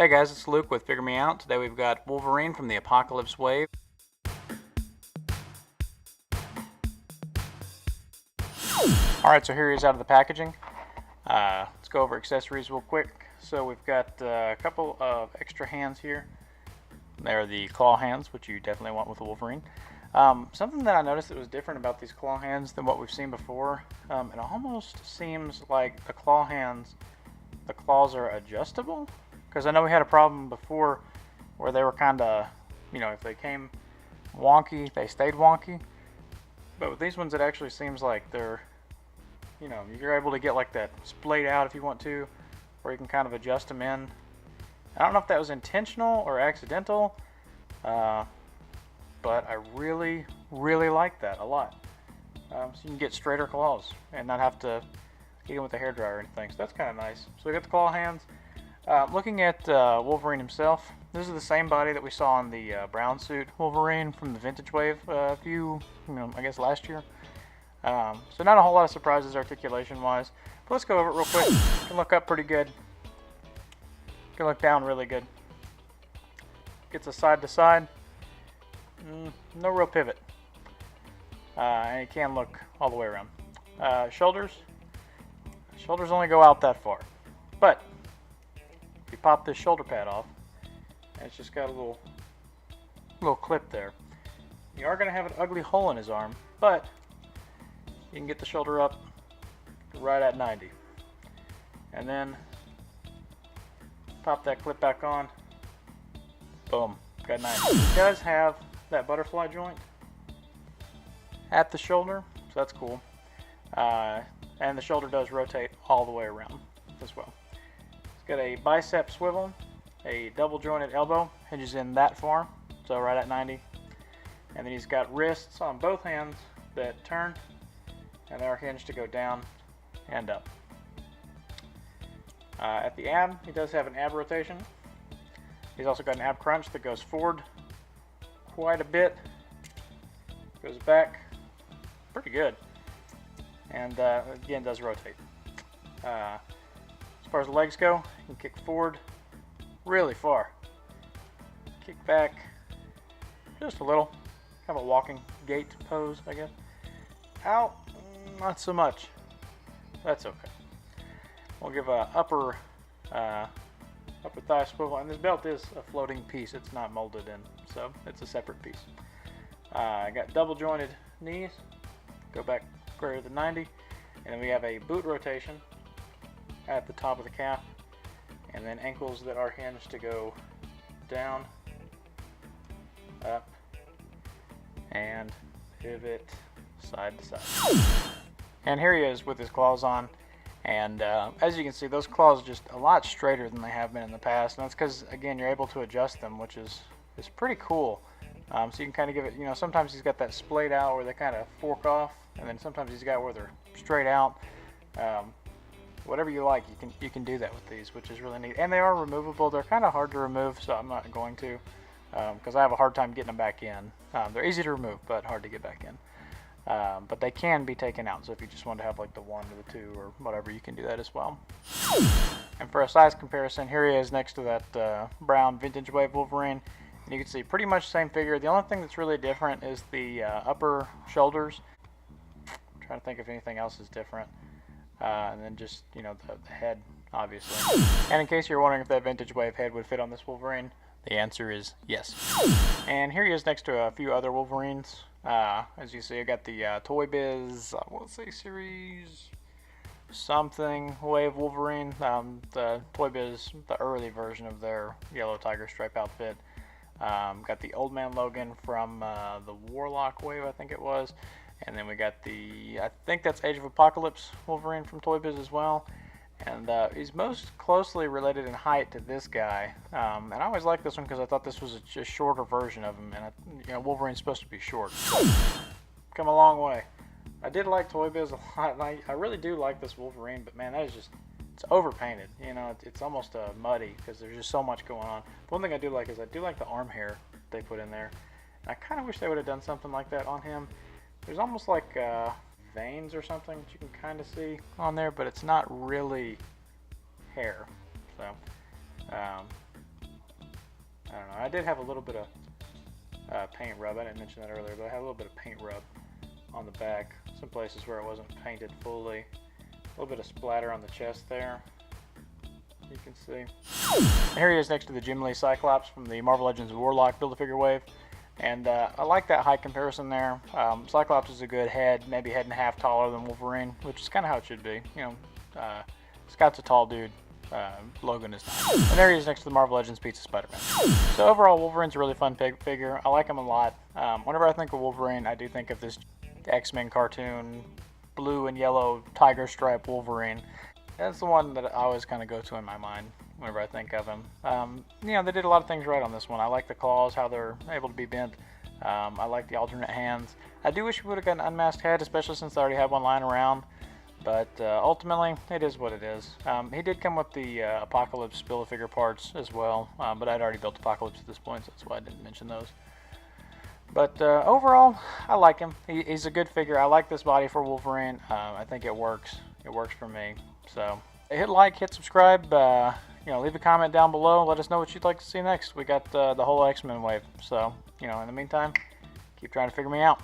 Hey guys, it's Luke with Figure Me Out. Today we've got Wolverine from the Apocalypse Wave. Alright, so here he is out of the packaging. Let's go over accessories real quick. So we've got a couple of extra hands here. They're the claw hands, which you definitely want with the Wolverine. Something that I noticed that was different about these claw hands than what we've seen before, it almost seems like the claw hands, the claws are adjustable. Because I know we had a problem before where they were kind of, if they came wonky, they stayed wonky. But with these ones, it actually seems like they're, you're able to get like that splayed out if you want to, or you can kind of adjust them in. I don't know if that was intentional or accidental, but I really, really like that a lot. So you can get straighter claws and not have to get them with a hairdryer or anything. So that's kind of nice. So we got the claw hands. Looking at Wolverine himself, this is the same body that we saw in the brown suit Wolverine from the Vintage Wave a few, I guess last year. So not a whole lot of surprises articulation-wise. But let's go over it real quick. You can look up pretty good. You can look down really good. Gets a side to side. No real pivot. And you can look all the way around. Shoulders. Shoulders only go out that far. But if you pop this shoulder pad off, and it's just got a little clip there. You are going to have an ugly hole in his arm, but you can get the shoulder up right at 90. And then pop that clip back on. Boom, got 90. He does have that butterfly joint at the shoulder, so that's cool. And the shoulder does rotate all the way around as well. Got a bicep swivel, a double jointed elbow, hinges in that far, so right at 90. And then he's got wrists on both hands that turn, and they are hinged to go down and up. At the ab, he does have an ab rotation. He's also got an ab crunch that goes forward quite a bit, goes back pretty good, and again does rotate. As far as the legs go, you can kick forward really far. Kick back just a little. Kind of a walking gait pose, I guess. Out, not so much. That's okay. We'll give a upper thigh swivel, and this belt is a floating piece. It's not molded in, so it's a separate piece. I got double jointed knees. Go back greater than 90, and then we have a boot rotation at the top of the calf, and then ankles that are hinged to go down, up, and pivot side to side. And here he is with his claws on, and as you can see, those claws are just a lot straighter than they have been in the past, and that's because, again, you're able to adjust them, which is pretty cool. So you can kind of give it, sometimes he's got that splayed out where they kind of fork off, and then sometimes he's got where they're straight out. Whatever you like, you can do that with these, which is really neat. And they are removable. They're kind of hard to remove, so I'm not going to, because I have a hard time getting them back in. They're easy to remove, but hard to get back in. But they can be taken out, so if you just want to have like the 1 or the 2 or whatever, you can do that as well. And for a size comparison, here he is next to that brown Vintage Wave Wolverine. And you can see pretty much the same figure. The only thing that's really different is the upper shoulders. I'm trying to think if anything else is different. And then just, the head, obviously. And in case you're wondering if that Vintage Wave head would fit on this Wolverine, the answer is yes. And here he is next to a few other Wolverines. As you see, I got the Toy Biz, I want to say series something Wave Wolverine. The Toy Biz, the early version of their yellow tiger stripe outfit. Got the Old Man Logan from the Warlock Wave, I think it was. And then we got the, I think that's Age of Apocalypse Wolverine from Toy Biz as well. And he's most closely related in height to this guy. And I always liked this one because I thought this was a shorter version of him. And Wolverine's supposed to be short. So, come a long way. I did like Toy Biz a lot. And I really do like this Wolverine. But man, that is just, it's overpainted. It's almost muddy because there's just so much going on. The one thing I do like is I do like the arm hair they put in there. And I kind of wish they would have done something like that on him. There's almost like veins or something that you can kind of see on there, but it's not really hair. So I don't know. I did have a little bit of paint rub. I didn't mention that earlier, but I had a little bit of paint rub on the back. Some places where it wasn't painted fully. A little bit of splatter on the chest there. You can see. And here he is next to the Jim Lee Cyclops from the Marvel Legends Warlock Build-A-Figure wave. And I like that height comparison there. Cyclops is a good head, maybe head and a half taller than Wolverine, which is kind of how it should be. You know, Scott's a tall dude. Logan is not. And there he is next to the Marvel Legends Pizza Spider-Man. So overall, Wolverine's a really fun figure. I like him a lot. Whenever I think of Wolverine, I do think of this X-Men cartoon, blue and yellow tiger stripe Wolverine. That's the one that I always kind of go to in my mind whenever I think of him. You know, they did a lot of things right on this one. I like the claws, how they're able to be bent. I like the alternate hands. I do wish we would have got an unmasked head, especially since I already had one lying around. But ultimately, it is what it is. He did come with the Apocalypse Build-A-Figure parts as well, but I'd already built Apocalypse at this point, so that's why I didn't mention those. But overall, I like him. He's a good figure. I like this body for Wolverine. I think it works. It works for me. So hit like, hit subscribe. You know, leave a comment down below. Let us know what you'd like to see next. We got the whole X-Men wave. So, you know, in the meantime, keep trying to figure me out.